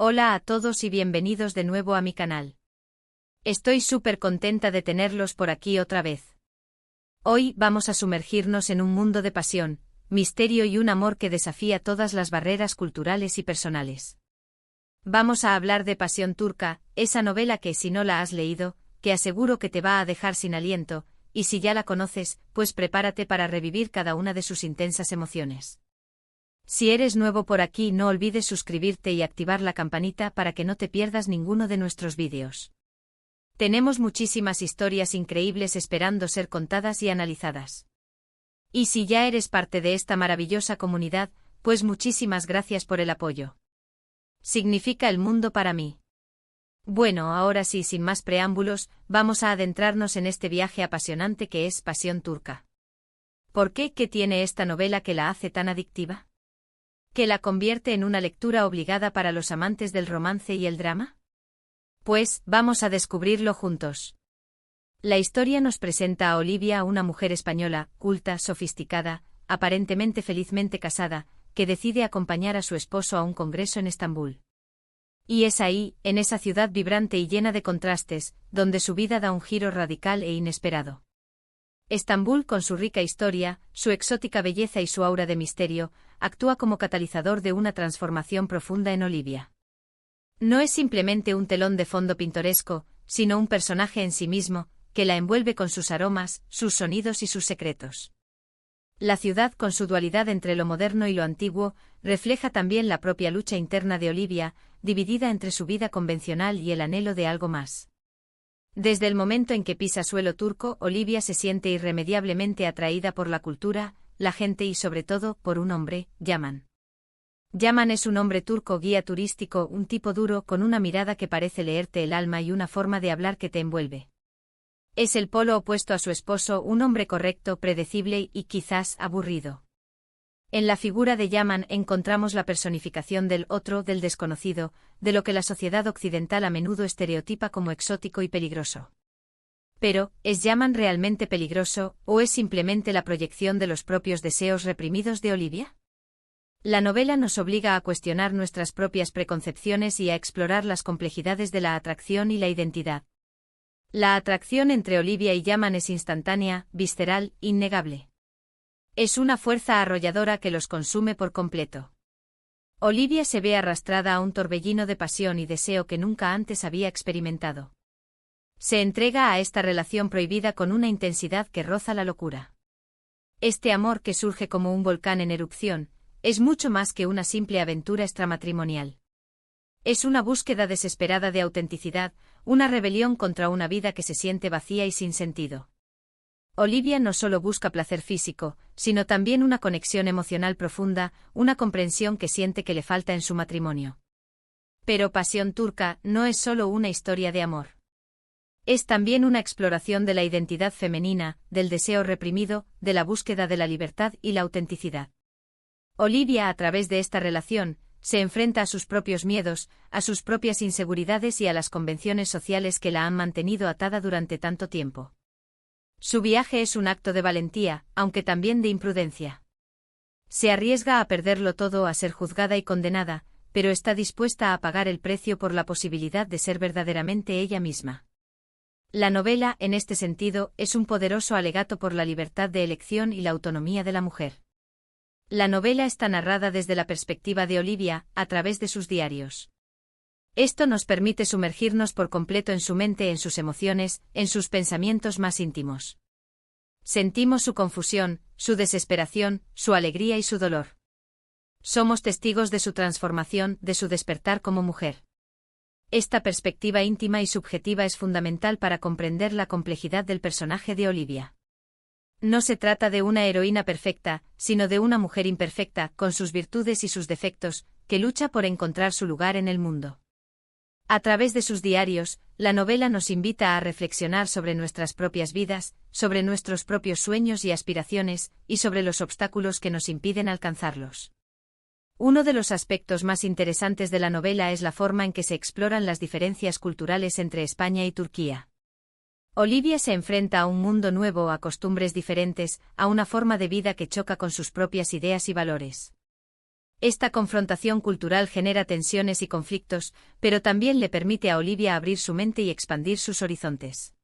Hola a todos y bienvenidos de nuevo a mi canal. Estoy súper contenta de tenerlos por aquí otra vez. Hoy vamos a sumergirnos en un mundo de pasión, misterio y un amor que desafía todas las barreras culturales y personales. Vamos a hablar de Pasión Turca, esa novela que si no la has leído, que aseguro que te va a dejar sin aliento, y si ya la conoces, pues prepárate para revivir cada una de sus intensas emociones. Si eres nuevo por aquí, no olvides suscribirte y activar la campanita para que no te pierdas ninguno de nuestros vídeos. Tenemos muchísimas historias increíbles esperando ser contadas y analizadas. Y si ya eres parte de esta maravillosa comunidad, pues muchísimas gracias por el apoyo. Significa el mundo para mí. Bueno, ahora sí, sin más preámbulos, vamos a adentrarnos en este viaje apasionante que es Pasión Turca. ¿Por qué? ¿Qué tiene esta novela que la hace tan adictiva? ¿Que la convierte en una lectura obligada para los amantes del romance y el drama? Pues, vamos a descubrirlo juntos. La historia nos presenta a Olivia, una mujer española, culta, sofisticada, aparentemente felizmente casada, que decide acompañar a su esposo a un congreso en Estambul. Y es ahí, en esa ciudad vibrante y llena de contrastes, donde su vida da un giro radical e inesperado. Estambul, con su rica historia, su exótica belleza y su aura de misterio, actúa como catalizador de una transformación profunda en Olivia. No es simplemente un telón de fondo pintoresco, sino un personaje en sí mismo, que la envuelve con sus aromas, sus sonidos y sus secretos. La ciudad, con su dualidad entre lo moderno y lo antiguo, refleja también la propia lucha interna de Olivia, dividida entre su vida convencional y el anhelo de algo más. Desde el momento en que pisa suelo turco, Olivia se siente irremediablemente atraída por la cultura, la gente y sobre todo, por un hombre, Yaman. Yaman es un hombre turco guía turístico, un tipo duro con una mirada que parece leerte el alma y una forma de hablar que te envuelve. Es el polo opuesto a su esposo, un hombre correcto, predecible y quizás aburrido. En la figura de Yaman encontramos la personificación del otro, del desconocido, de lo que la sociedad occidental a menudo estereotipa como exótico y peligroso. Pero, ¿es Yaman realmente peligroso, o es simplemente la proyección de los propios deseos reprimidos de Olivia? La novela nos obliga a cuestionar nuestras propias preconcepciones y a explorar las complejidades de la atracción y la identidad. La atracción entre Olivia y Yaman es instantánea, visceral, innegable. Es una fuerza arrolladora que los consume por completo. Olivia se ve arrastrada a un torbellino de pasión y deseo que nunca antes había experimentado. Se entrega a esta relación prohibida con una intensidad que roza la locura. Este amor, que surge como un volcán en erupción, es mucho más que una simple aventura extramatrimonial. Es una búsqueda desesperada de autenticidad, una rebelión contra una vida que se siente vacía y sin sentido. Olivia no solo busca placer físico, sino también una conexión emocional profunda, una comprensión que siente que le falta en su matrimonio. Pero Pasión Turca no es solo una historia de amor. Es también una exploración de la identidad femenina, del deseo reprimido, de la búsqueda de la libertad y la autenticidad. Olivia, a través de esta relación, se enfrenta a sus propios miedos, a sus propias inseguridades y a las convenciones sociales que la han mantenido atada durante tanto tiempo. Su viaje es un acto de valentía, aunque también de imprudencia. Se arriesga a perderlo todo, a ser juzgada y condenada, pero está dispuesta a pagar el precio por la posibilidad de ser verdaderamente ella misma. La novela, en este sentido, es un poderoso alegato por la libertad de elección y la autonomía de la mujer. La novela está narrada desde la perspectiva de Olivia, a través de sus diarios. Esto nos permite sumergirnos por completo en su mente, en sus emociones, en sus pensamientos más íntimos. Sentimos su confusión, su desesperación, su alegría y su dolor. Somos testigos de su transformación, de su despertar como mujer. Esta perspectiva íntima y subjetiva es fundamental para comprender la complejidad del personaje de Olivia. No se trata de una heroína perfecta, sino de una mujer imperfecta, con sus virtudes y sus defectos, que lucha por encontrar su lugar en el mundo. A través de sus diarios, la novela nos invita a reflexionar sobre nuestras propias vidas, sobre nuestros propios sueños y aspiraciones, y sobre los obstáculos que nos impiden alcanzarlos. Uno de los aspectos más interesantes de la novela es la forma en que se exploran las diferencias culturales entre España y Turquía. Olivia se enfrenta a un mundo nuevo, a costumbres diferentes, a una forma de vida que choca con sus propias ideas y valores. Esta confrontación cultural genera tensiones y conflictos, pero también le permite a Olivia abrir su mente y expandir sus horizontes.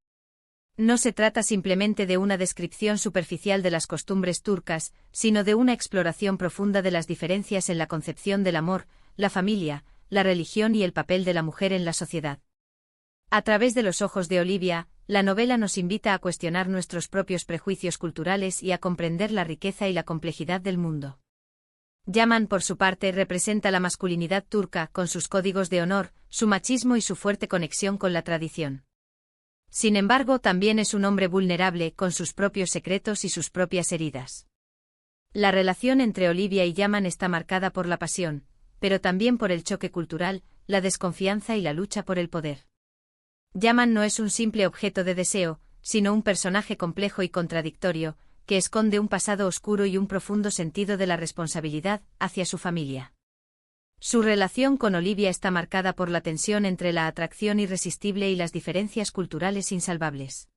No se trata simplemente de una descripción superficial de las costumbres turcas, sino de una exploración profunda de las diferencias en la concepción del amor, la familia, la religión y el papel de la mujer en la sociedad. A través de los ojos de Olivia, la novela nos invita a cuestionar nuestros propios prejuicios culturales y a comprender la riqueza y la complejidad del mundo. Yaman, por su parte, representa la masculinidad turca con sus códigos de honor, su machismo y su fuerte conexión con la tradición. Sin embargo, también es un hombre vulnerable, con sus propios secretos y sus propias heridas. La relación entre Olivia y Yaman está marcada por la pasión, pero también por el choque cultural, la desconfianza y la lucha por el poder. Yaman no es un simple objeto de deseo, sino un personaje complejo y contradictorio, que esconde un pasado oscuro y un profundo sentido de la responsabilidad hacia su familia. Su relación con Olivia está marcada por la tensión entre la atracción irresistible y las diferencias culturales insalvables.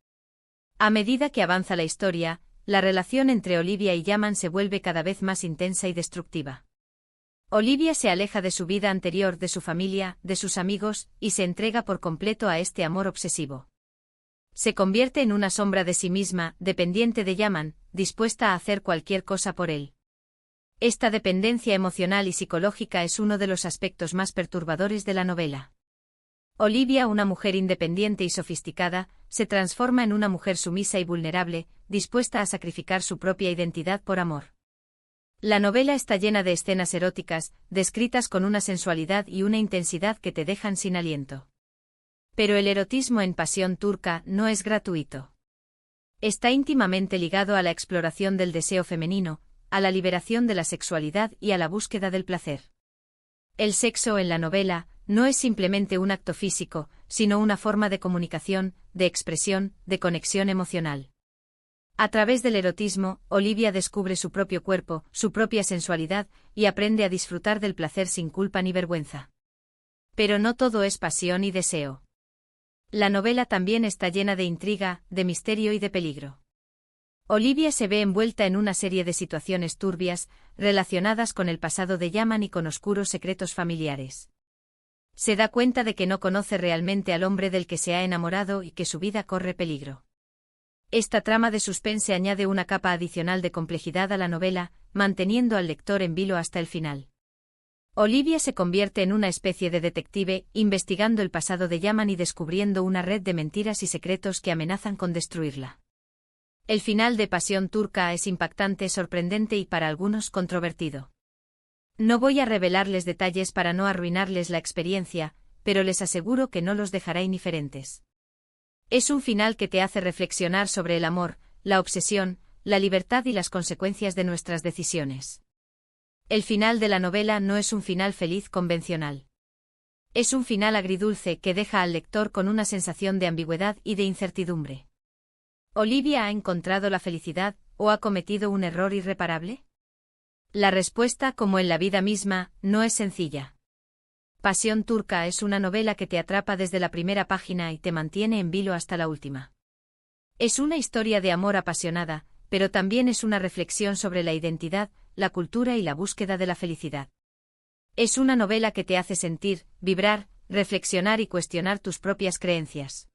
A medida que avanza la historia, la relación entre Olivia y Yaman se vuelve cada vez más intensa y destructiva. Olivia se aleja de su vida anterior, de su familia, de sus amigos, y se entrega por completo a este amor obsesivo. Se convierte en una sombra de sí misma, dependiente de Yaman, dispuesta a hacer cualquier cosa por él. Esta dependencia emocional y psicológica es uno de los aspectos más perturbadores de la novela. Olivia, una mujer independiente y sofisticada, se transforma en una mujer sumisa y vulnerable, dispuesta a sacrificar su propia identidad por amor. La novela está llena de escenas eróticas, descritas con una sensualidad y una intensidad que te dejan sin aliento. Pero el erotismo en Pasión turca no es gratuito. Está íntimamente ligado a la exploración del deseo femenino, a la liberación de la sexualidad y a la búsqueda del placer. El sexo en la novela no es simplemente un acto físico, sino una forma de comunicación, de expresión, de conexión emocional. A través del erotismo, Olivia descubre su propio cuerpo, su propia sensualidad, y aprende a disfrutar del placer sin culpa ni vergüenza. Pero no todo es pasión y deseo. La novela también está llena de intriga, de misterio y de peligro. Olivia se ve envuelta en una serie de situaciones turbias, relacionadas con el pasado de Yaman y con oscuros secretos familiares. Se da cuenta de que no conoce realmente al hombre del que se ha enamorado y que su vida corre peligro. Esta trama de suspense añade una capa adicional de complejidad a la novela, manteniendo al lector en vilo hasta el final. Olivia se convierte en una especie de detective, investigando el pasado de Yaman y descubriendo una red de mentiras y secretos que amenazan con destruirla. El final de Pasión turca es impactante, sorprendente y para algunos controvertido. No voy a revelarles detalles para no arruinarles la experiencia, pero les aseguro que no los dejará indiferentes. Es un final que te hace reflexionar sobre el amor, la obsesión, la libertad y las consecuencias de nuestras decisiones. El final de la novela no es un final feliz convencional. Es un final agridulce que deja al lector con una sensación de ambigüedad y de incertidumbre. ¿Olivia ha encontrado la felicidad o ha cometido un error irreparable? La respuesta, como en la vida misma, no es sencilla. Pasión turca es una novela que te atrapa desde la primera página y te mantiene en vilo hasta la última. Es una historia de amor apasionada, pero también es una reflexión sobre la identidad, la cultura y la búsqueda de la felicidad. Es una novela que te hace sentir, vibrar, reflexionar y cuestionar tus propias creencias.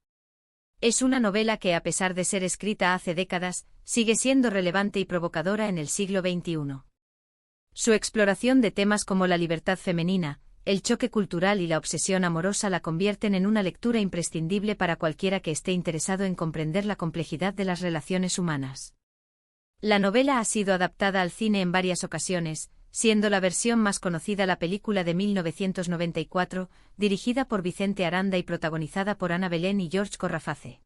Es una novela que, a pesar de ser escrita hace décadas, sigue siendo relevante y provocadora en el siglo XXI. Su exploración de temas como la libertad femenina, el choque cultural y la obsesión amorosa la convierten en una lectura imprescindible para cualquiera que esté interesado en comprender la complejidad de las relaciones humanas. La novela ha sido adaptada al cine en varias ocasiones, siendo la versión más conocida la película de 1994, dirigida por Vicente Aranda y protagonizada por Ana Belén y George Corraface.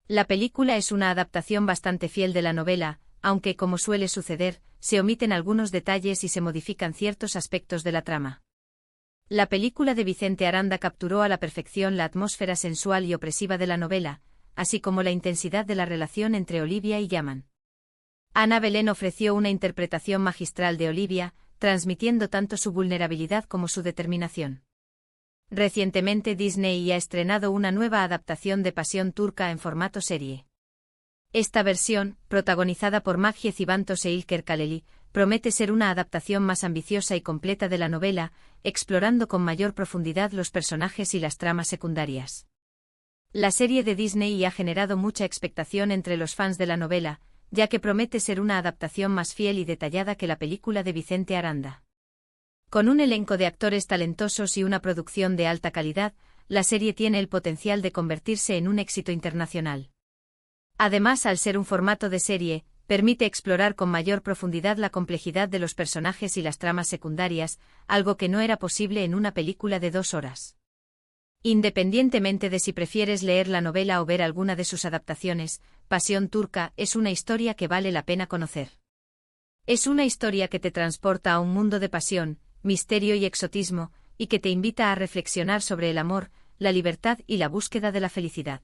La película es una adaptación bastante fiel de la novela, aunque, como suele suceder, se omiten algunos detalles y se modifican ciertos aspectos de la trama. La película de Vicente Aranda capturó a la perfección la atmósfera sensual y opresiva de la novela, así como la intensidad de la relación entre Olivia y Yaman. Ana Belén ofreció una interpretación magistral de Olivia, transmitiendo tanto su vulnerabilidad como su determinación. Recientemente Disney ha estrenado una nueva adaptación de Pasión turca en formato serie. Esta versión, protagonizada por Maggie Cibantos e Ilker Kaleli, promete ser una adaptación más ambiciosa y completa de la novela, explorando con mayor profundidad los personajes y las tramas secundarias. La serie de Disney ha generado mucha expectación entre los fans de la novela, ya que promete ser una adaptación más fiel y detallada que la película de Vicente Aranda. Con un elenco de actores talentosos y una producción de alta calidad, la serie tiene el potencial de convertirse en un éxito internacional. Además, al ser un formato de serie, permite explorar con mayor profundidad la complejidad de los personajes y las tramas secundarias, algo que no era posible en una película de 2 horas. Independientemente de si prefieres leer la novela o ver alguna de sus adaptaciones, Pasión Turca es una historia que vale la pena conocer. Es una historia que te transporta a un mundo de pasión, misterio y exotismo, y que te invita a reflexionar sobre el amor, la libertad y la búsqueda de la felicidad.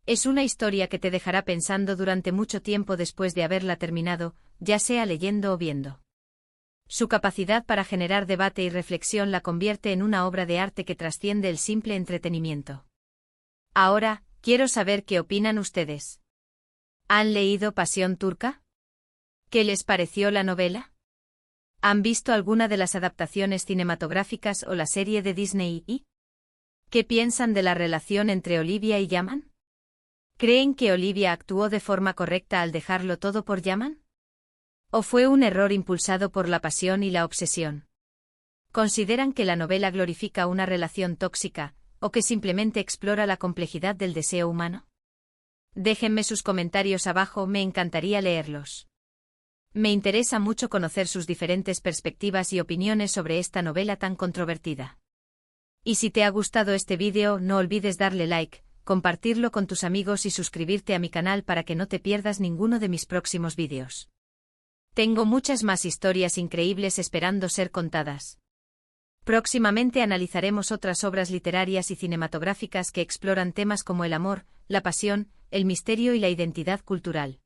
Es una historia que te dejará pensando durante mucho tiempo después de haberla terminado, ya sea leyendo o viendo. Su capacidad para generar debate y reflexión la convierte en una obra de arte que trasciende el simple entretenimiento. Ahora, quiero saber qué opinan ustedes. ¿Han leído Pasión Turca? ¿Qué les pareció la novela? ¿Han visto alguna de las adaptaciones cinematográficas o la serie de Disney y? ¿Qué piensan de la relación entre Olivia y Yaman? ¿Creen que Olivia actuó de forma correcta al dejarlo todo por Yaman? ¿O fue un error impulsado por la pasión y la obsesión? ¿Consideran que la novela glorifica una relación tóxica, o que simplemente explora la complejidad del deseo humano? Déjenme sus comentarios abajo, me encantaría leerlos. Me interesa mucho conocer sus diferentes perspectivas y opiniones sobre esta novela tan controvertida. Y si te ha gustado este vídeo, no olvides darle like, compartirlo con tus amigos y suscribirte a mi canal para que no te pierdas ninguno de mis próximos vídeos. Tengo muchas más historias increíbles esperando ser contadas. Próximamente analizaremos otras obras literarias y cinematográficas que exploran temas como el amor, la pasión, el misterio y la identidad cultural.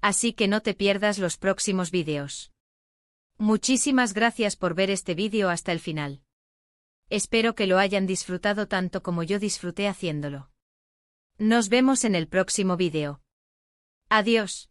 Así que no te pierdas los próximos vídeos. Muchísimas gracias por ver este vídeo hasta el final. Espero que lo hayan disfrutado tanto como yo disfruté haciéndolo. Nos vemos en el próximo vídeo. Adiós.